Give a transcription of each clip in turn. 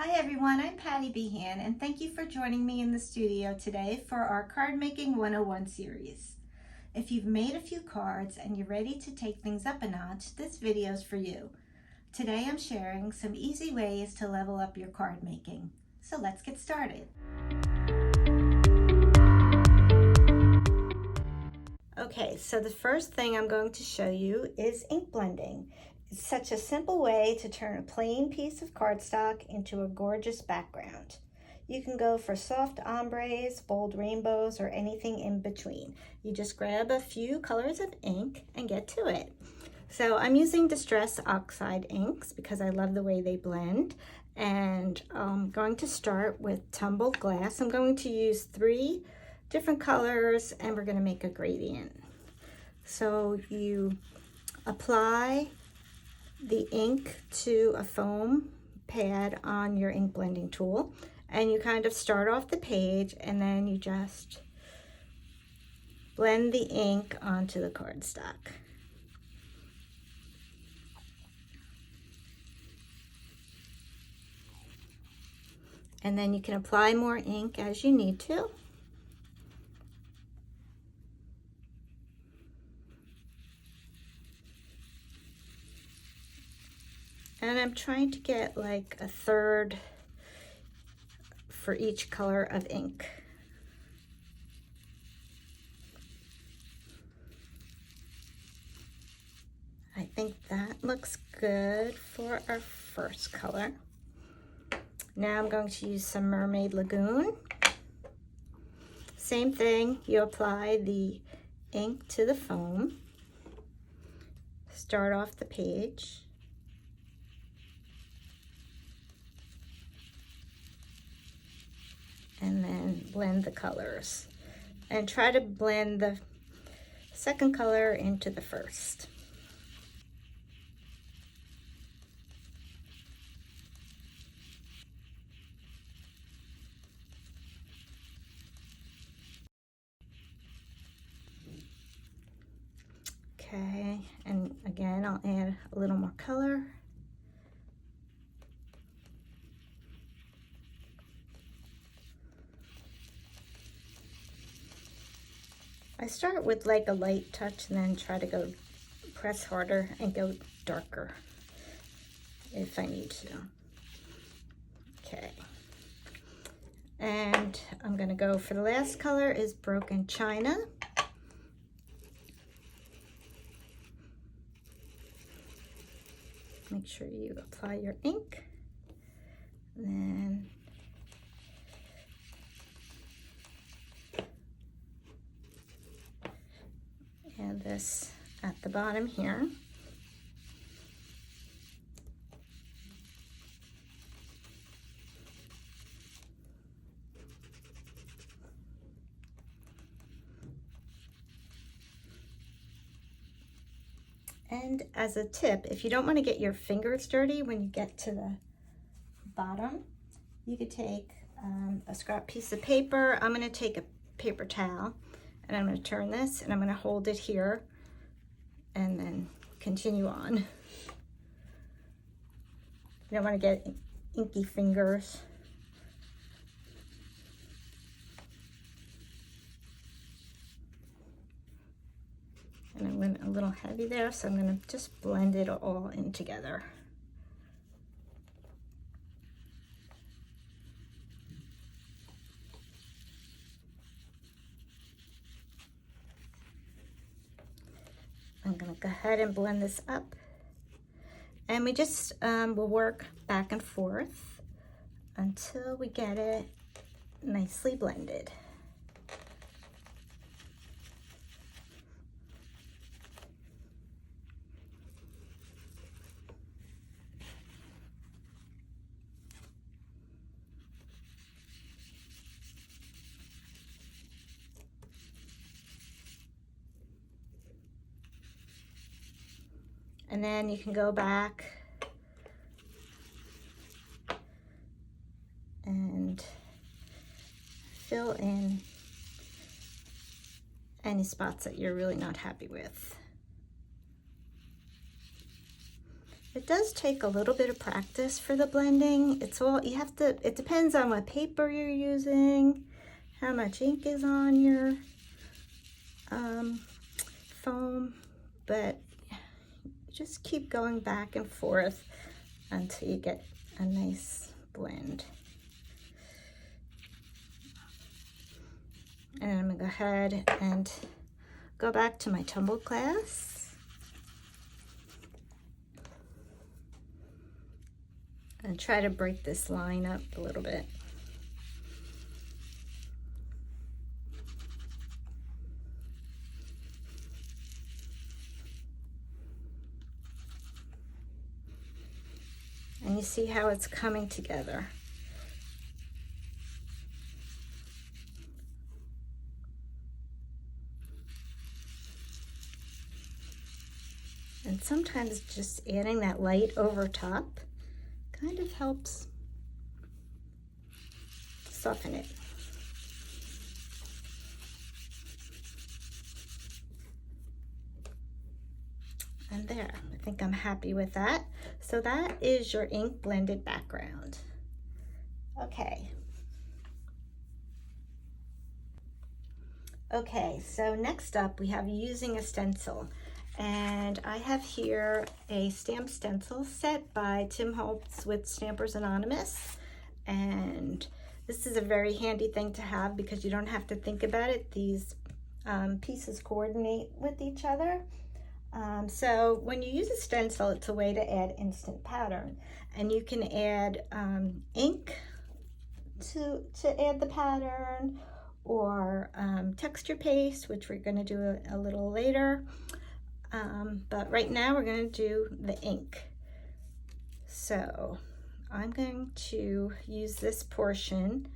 Hi everyone, I'm Patti Behan and thank you for joining me in the studio today for our Card Making 101 series. If you've made a few cards and you're ready to take things up a notch, this video is for you. Today I'm sharing some easy ways to level up your card making. So let's get started. Okay, so the first thing I'm going to show you is ink blending. It's such a simple way to turn a plain piece of cardstock into a gorgeous background. You can go for soft ombres, bold rainbows, or anything in between. You just grab a few colors of ink and get to it. So I'm using Distress Oxide inks because I love the way they blend. And I'm going to start with tumbled glass. I'm going to use 3 different colors and we're going to make a gradient. So you apply the ink to a foam pad on your ink blending tool and you kind of start off the page and then you just blend the ink onto the cardstock. And then you can apply more ink as you need to. And I'm trying to get like a third for each color of ink. I think that looks good for our first color. Now I'm going to use some Mermaid Lagoon. Same thing, you apply the ink to the foam. Start off the page. And then blend the colors. And try to blend the second color into the first. Okay, and again, I'll add a little more color. I start with like a light touch and then try to go press harder and go darker if I need to. Okay. And I'm gonna go for the last color is Broken China. Make sure you apply your ink. Then add this at the bottom here. And as a tip, if you don't want to get your fingers dirty when you get to the bottom, you could take a scrap piece of paper. I'm going to take a paper towel and I'm going to turn this and I'm going to hold it here and then continue on. You don't want to get inky fingers. And I went a little heavy there, so I'm going to just blend it all in together. I'm going to go ahead and blend this up. And we just will work back and forth until we get it nicely blended. And then you can go back and fill in any spots that you're really not happy with. It does take a little bit of practice for the blending. It depends on what paper you're using, how much ink is on your foam, but just keep going back and forth until you get a nice blend. And I'm gonna go ahead and go back to my tumbled glass and try to break this line up a little bit. And you see how it's coming together. And sometimes just adding that light over top kind of helps soften it. And there, I think I'm happy with that. So that is your ink blended background. Okay. Okay, so next up we have using a stencil. And I have here a stamp stencil set by Tim Holtz with Stampers Anonymous. And this is a very handy thing to have because you don't have to think about it. These pieces coordinate with each other. So when you use a stencil, it's a way to add instant pattern. And you can add ink to add the pattern, or texture paste, which we're going to do a little later. But right now we're going to do the ink. So I'm going to use this portion,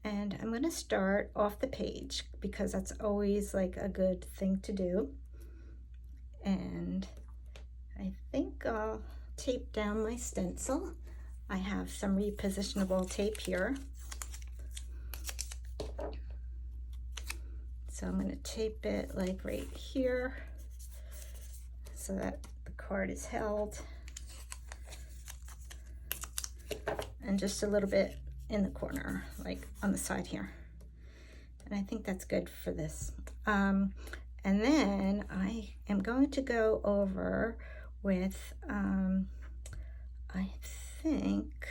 and I'm going to start off the page because that's always like a good thing to do. And I think I'll tape down my stencil. I have some repositionable tape here. So I'm going to tape it like right here so that the card is held, and just a little bit in the corner, like on the side here. And I think that's good for this. And then I am going to go over with, I think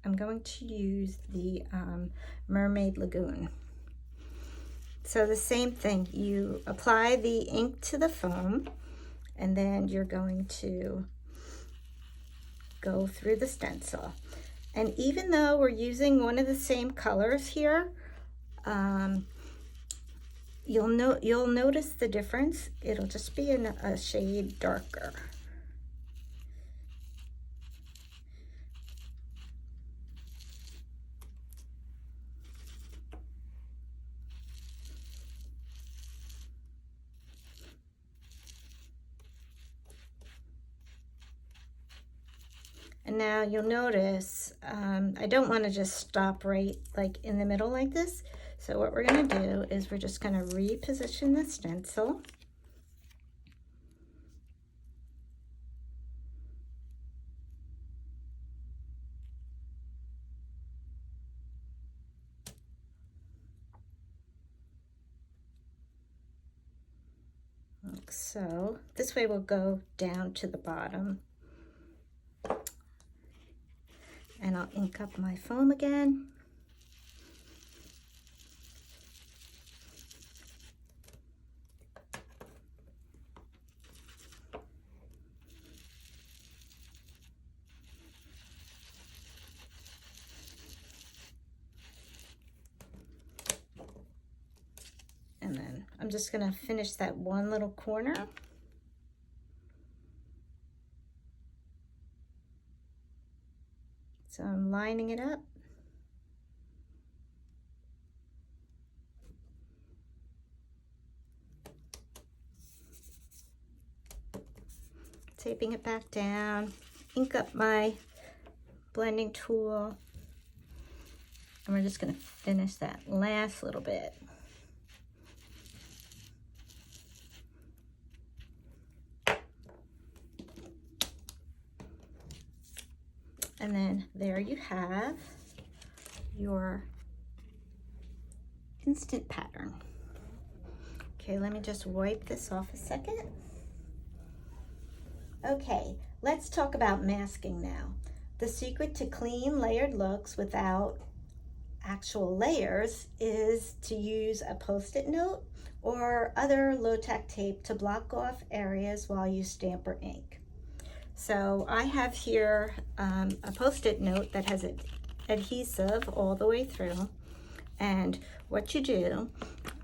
I'm going to use the Mermaid Lagoon. So the same thing, you apply the ink to the foam, and then you're going to go through the stencil. And even though we're using one of the same colors here, you'll notice the difference. It'll just be in a shade darker. And now you'll notice, I don't want to just stop right like in the middle like this. So what we're going to do is we're just going to reposition the stencil. Like so. This way we'll go down to the bottom. And I'll ink up my foam again. And then I'm just going to finish that one little corner. So I'm lining it up. Taping it back down, ink up my blending tool, and we're just going to finish that last little bit. And then there you have your instant pattern. Okay, let me just wipe this off a second. Okay, let's talk about masking now. The secret to clean layered looks without actual layers is to use a Post-it note or other low-tack tape to block off areas while you stamp or ink. So I have here a Post-it note that has adhesive all the way through, and what you do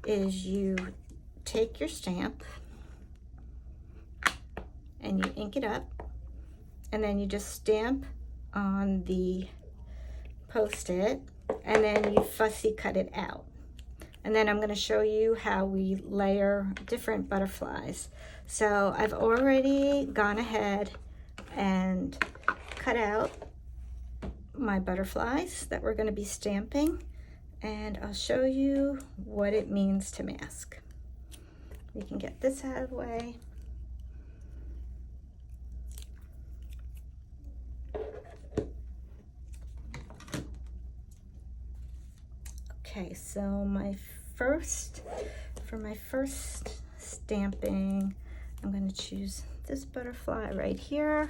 is you take your stamp and you ink it up, and then you just stamp on the Post-it, and then you fussy cut it out. And then I'm going to show you how we layer different butterflies. So I've already gone ahead and cut out my butterflies that we're going to be stamping, and I'll show you what it means to mask. We can get this out of the way. Okay, so for my first stamping, I'm going to choose this butterfly right here.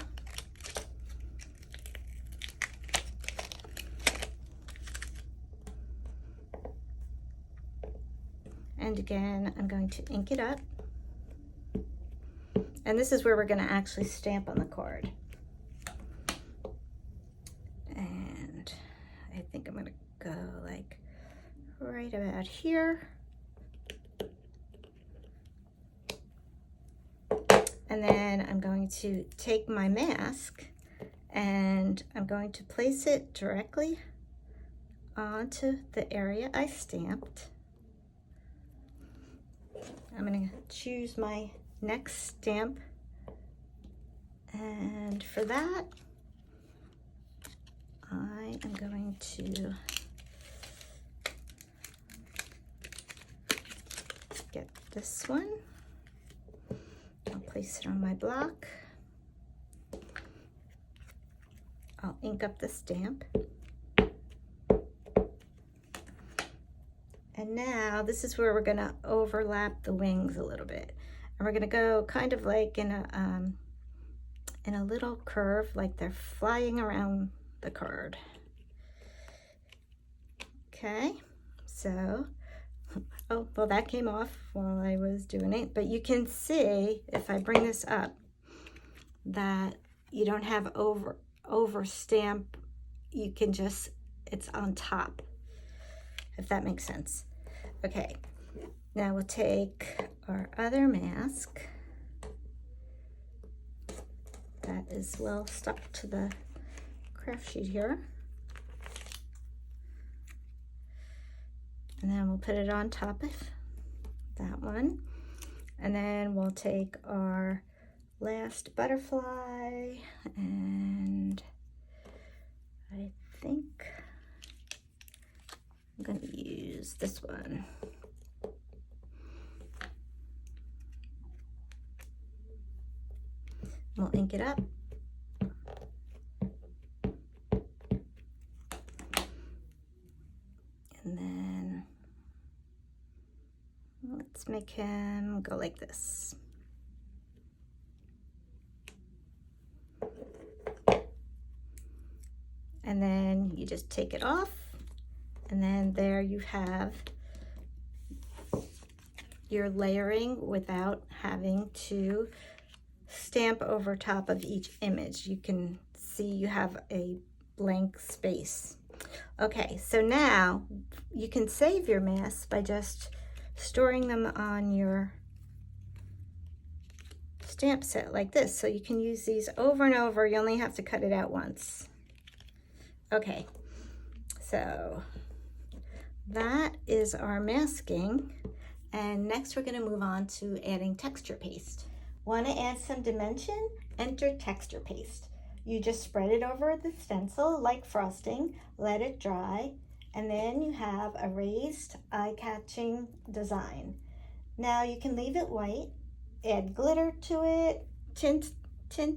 And again, I'm going to ink it up. And this is where we're going to actually stamp on the card. And I think I'm going to go like right about here. And then I'm going to take my mask and I'm going to place it directly onto the area I stamped. I'm going to choose my next stamp, and for that I am going to get this one. I'll place it on my block. I'll ink up the stamp. And now this is where we're going to overlap the wings a little bit. And we're going to go kind of like in a little curve, like they're flying around the card. Okay, so, oh, well, that came off while I was doing it. But you can see, if I bring this up, that you don't have over stamp. You can just, it's on top, if that makes sense. Okay, now we'll take our other mask that is well stuck to the craft sheet here. And then we'll put it on top of that one. And then we'll take our last butterfly, and I think I'm going to use this one. We'll ink it up. And then let's make him go like this. And then you just take it off. And then there you have your layering without having to stamp over top of each image. You can see you have a blank space. Okay, so now you can save your masks by just storing them on your stamp set like this. So you can use these over and over. You only have to cut it out once. Okay, so that is our masking, and next we're going to move on to adding texture paste. Want to add some dimension? Enter texture paste. You just spread it over the stencil like frosting, let it dry, and then you have a raised eye-catching design. Now you can leave it white, add glitter to it, tint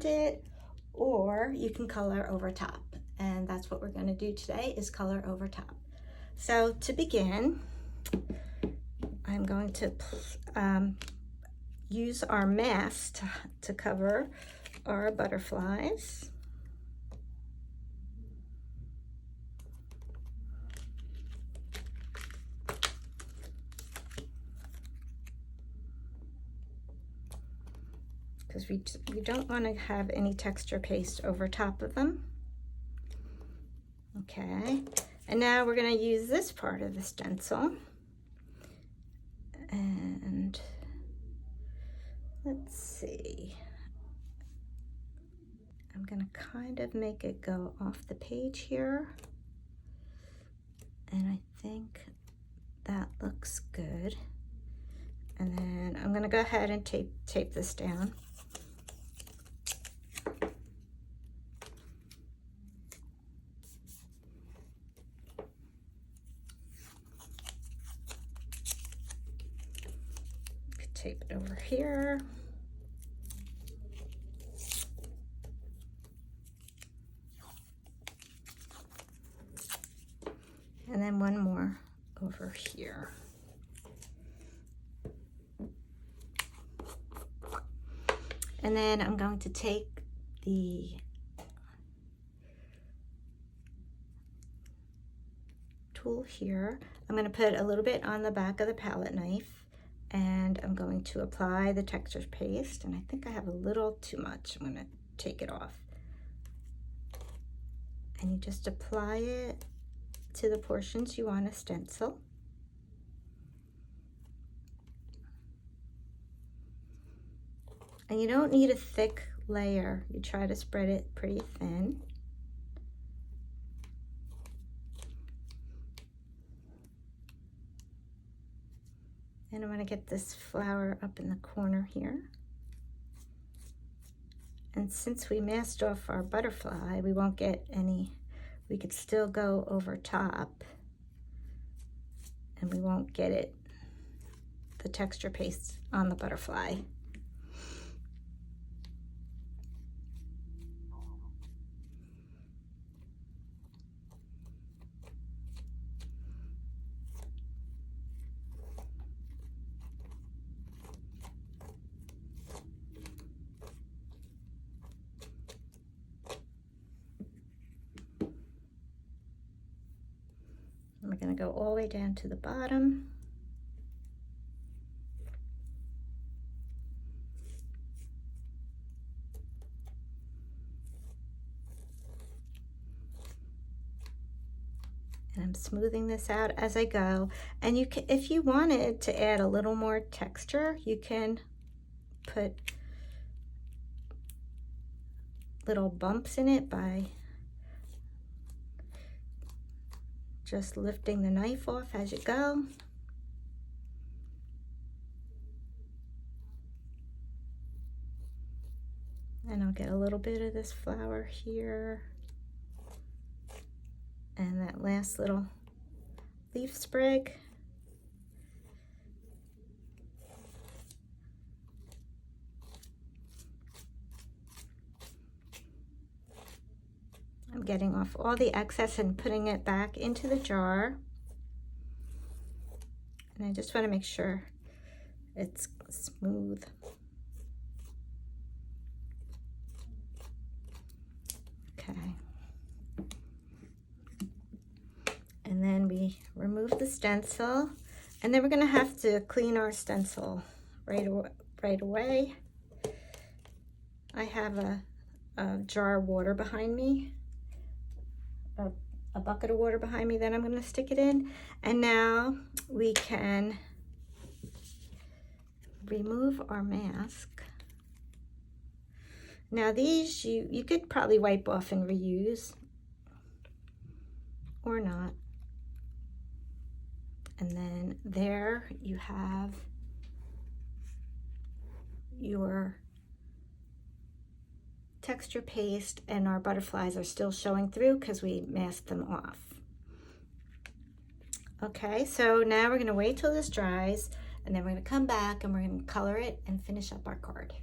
it, or you can color over top. and that's what we're going to do today, is color over top. So to begin, I'm going to use our mask to cover our butterflies. Because we don't want to have any texture paste over top of them. Okay, and now we're going to use this part of the stencil. And let's see. I'm going to kind of make it go off the page here. And I think that looks good. And then I'm going to go ahead and tape this down. Tape it over here. And then one more over here. And then I'm going to take the tool here. I'm going to put a little bit on the back of the palette knife, and I'm going to apply the texture paste, and I think I have a little too much. I'm going to take it off. And you just apply it to the portions you want to stencil. And you don't need a thick layer. You try to spread it pretty thin. And I'm going to get this flower up in the corner here. And since we masked off our butterfly, we won't get any, we could still go over top and we won't get it, the texture paste on the butterfly. We're going to go all the way down to the bottom. And I'm smoothing this out as I go. And you can, if you wanted to add a little more texture, you can put little bumps in it by just lifting the knife off as you go. And I'll get a little bit of this flower here. And that last little leaf sprig. I'm getting off all the excess and putting it back into the jar. And I just want to make sure it's smooth. Okay. And then we remove the stencil, and then we're going to have to clean our stencil right away. I have a jar of water behind me. A bucket of water behind me that I'm going to stick it in. And now we can remove our mask. Now these you could probably wipe off and reuse or not. And then there you have your texture paste, and our butterflies are still showing through because we masked them off. Okay, so now we're going to wait till this dries, and then we're going to come back and we're going to color it and finish up our card.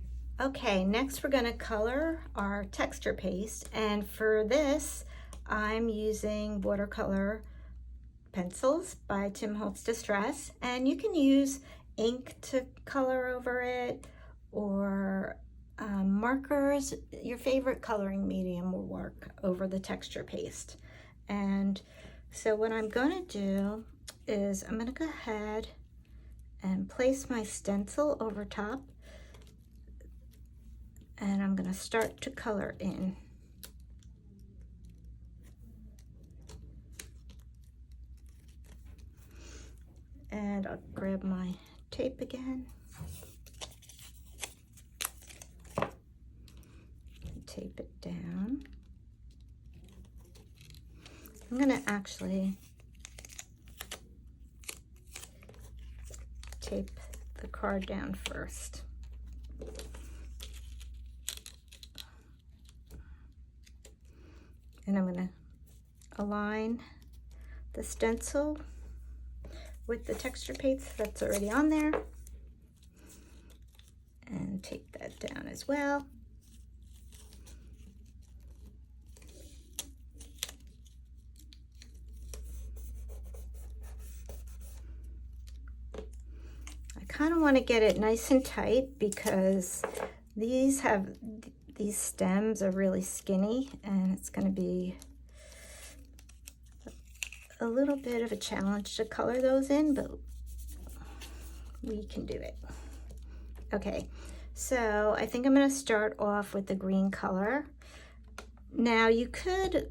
Okay, next we're going to color our texture paste, and for this I'm using watercolor pencils by Tim Holtz Distress, and you can use ink to color over it, or markers. Your favorite coloring medium will work over the texture paste. And so what I'm going to do is I'm going to go ahead and place my stencil over top, and I'm going to start to color in. And I'll grab my tape again. Tape it down. I'm going to actually tape the card down first. And I'm going to align the stencil with the texture paste that's already on there, and take that down as well. I kind of want to get it nice and tight because these stems are really skinny, and it's going to be a little bit of a challenge to color those in, but we can do it. Okay, so I think I'm going to start off with the green color. Now you could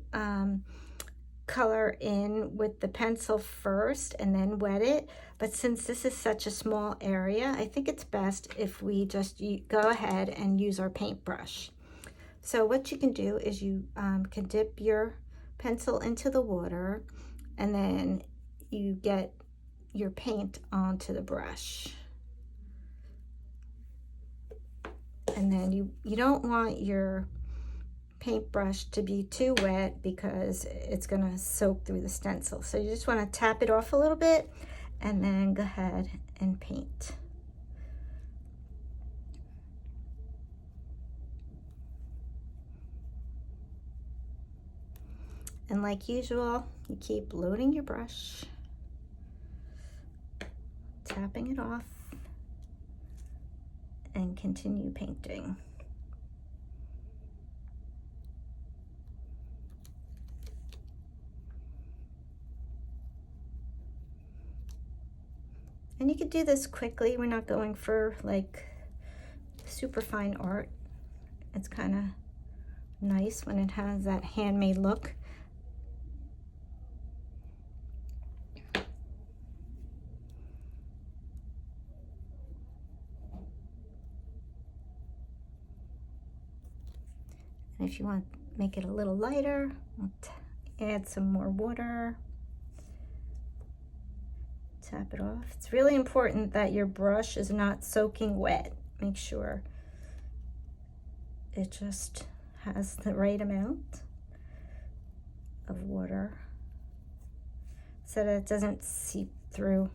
color in with the pencil first and then wet it, but since this is such a small area, I think it's best if we just go ahead and use our paintbrush. So what you can do is you can dip your pencil into the water, and then you get your paint onto the brush. And then you don't want your paintbrush to be too wet because it's going to soak through the stencil. So you just want to tap it off a little bit and then go ahead and paint. And like usual, you keep loading your brush, tapping it off, and continue painting. And you could do this quickly. We're not going for like super fine art. It's kind of nice when it has that handmade look. And if you want to make it a little lighter, add some more water. Tap it off. It's really important that your brush is not soaking wet. Make sure it just has the right amount of water so that it doesn't seep through.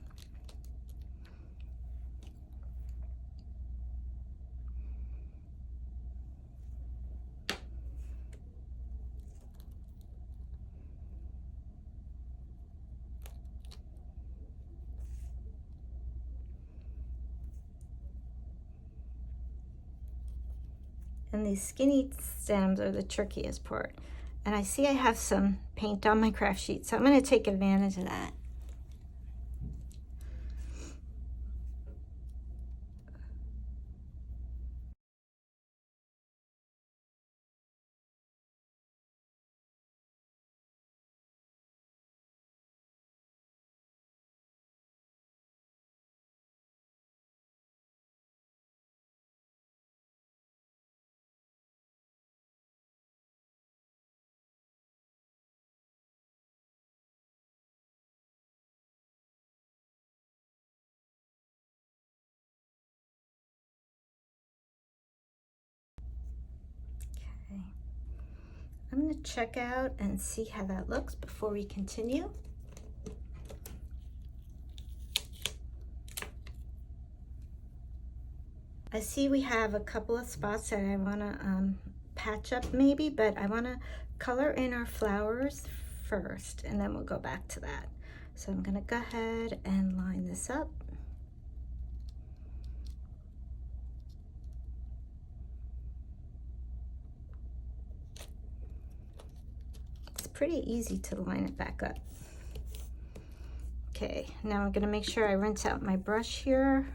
And these skinny stems are the trickiest part. And I see I have some paint on my craft sheet, so I'm going to take advantage of that. Okay. I'm going to check out and see how that looks before we continue. I see we have a couple of spots that I want to patch up maybe, but I want to color in our flowers first, and then we'll go back to that. So I'm gonna go ahead and line this up. It's pretty easy to line it back up. Okay, now I'm gonna make sure I rinse out my brush here.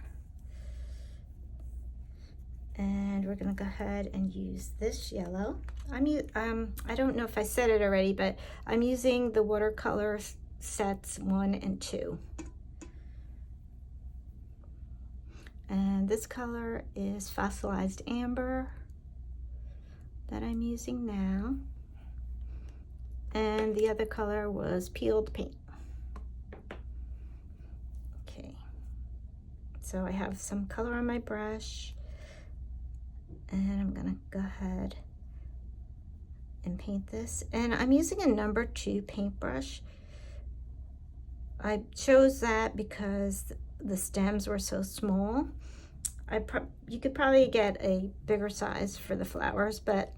And we're gonna go ahead and use this yellow. I don't know if I said it already, but I'm using the watercolor sets 1 and 2. And this color is fossilized amber that I'm using now. And the other color was peeled paint. Okay, so I have some color on my brush, and I'm gonna go ahead and paint this. And I'm using a number 2 paintbrush. I chose that because the stems were so small. You could probably get a bigger size for the flowers, but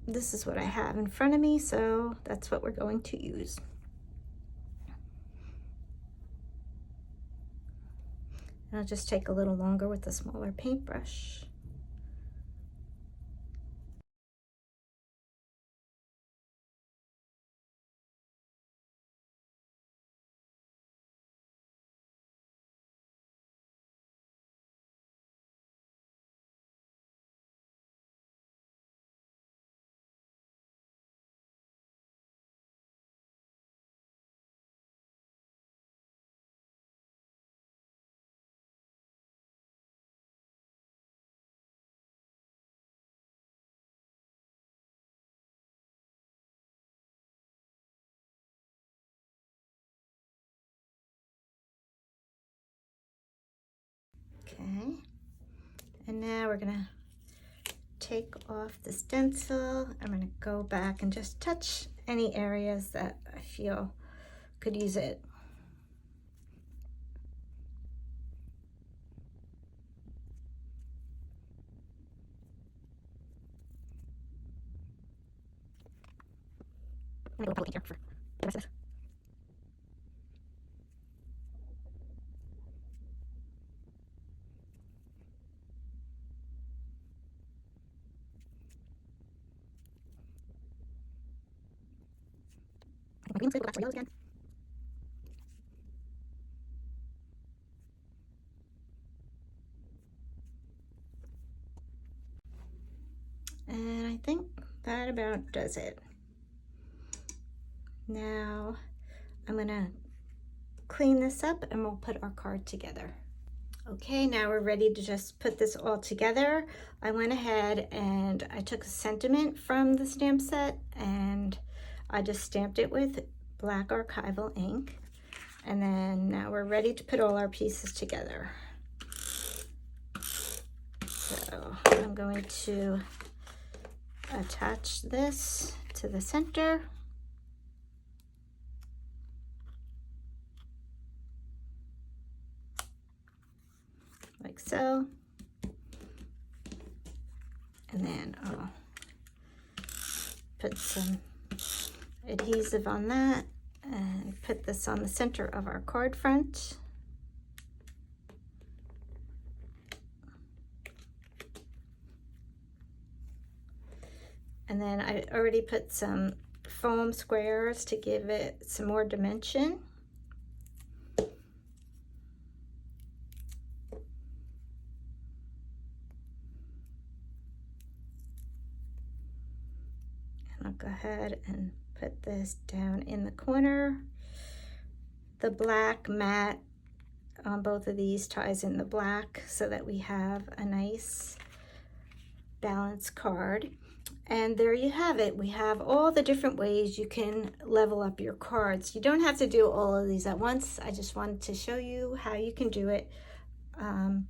this is what I have in front of me, so that's what we're going to use. And I'll just take a little longer with the smaller paintbrush. Okay, and now we're gonna take off the stencil. I'm gonna go back and just touch any areas that I feel could use it. I'm gonna go paint here for the rest of this. My green, go back to yellows again. And I think that about does it. Now I'm gonna clean this up and we'll put our card together. Okay, now we're ready to just put this all together. I went ahead and I took a sentiment from the stamp set and I just stamped it with black archival ink. And then now we're ready to put all our pieces together. So I'm going to attach this to the center. Like so. And then I'll put some adhesive on that and put this on the center of our card front. And then I already put some foam squares to give it some more dimension. And I'll go ahead and put this down in the corner. The black matte on both of these ties in the black so that we have a nice balanced card. And there you have it. We have all the different ways you can level up your cards. You don't have to do all of these at once. I just wanted to show you how you can do it on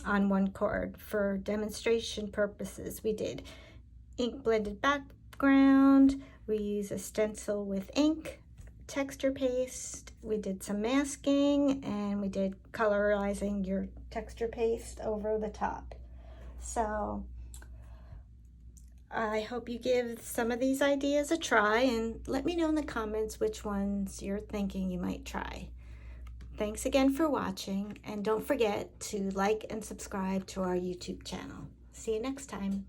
one card for demonstration purposes. We did ink blended background. We use a stencil with ink, texture paste. We did some masking, and we did colorizing your texture paste over the top. So I hope you give some of these ideas a try and let me know in the comments which ones you're thinking you might try. Thanks again for watching, and don't forget to like and subscribe to our YouTube channel. See you next time.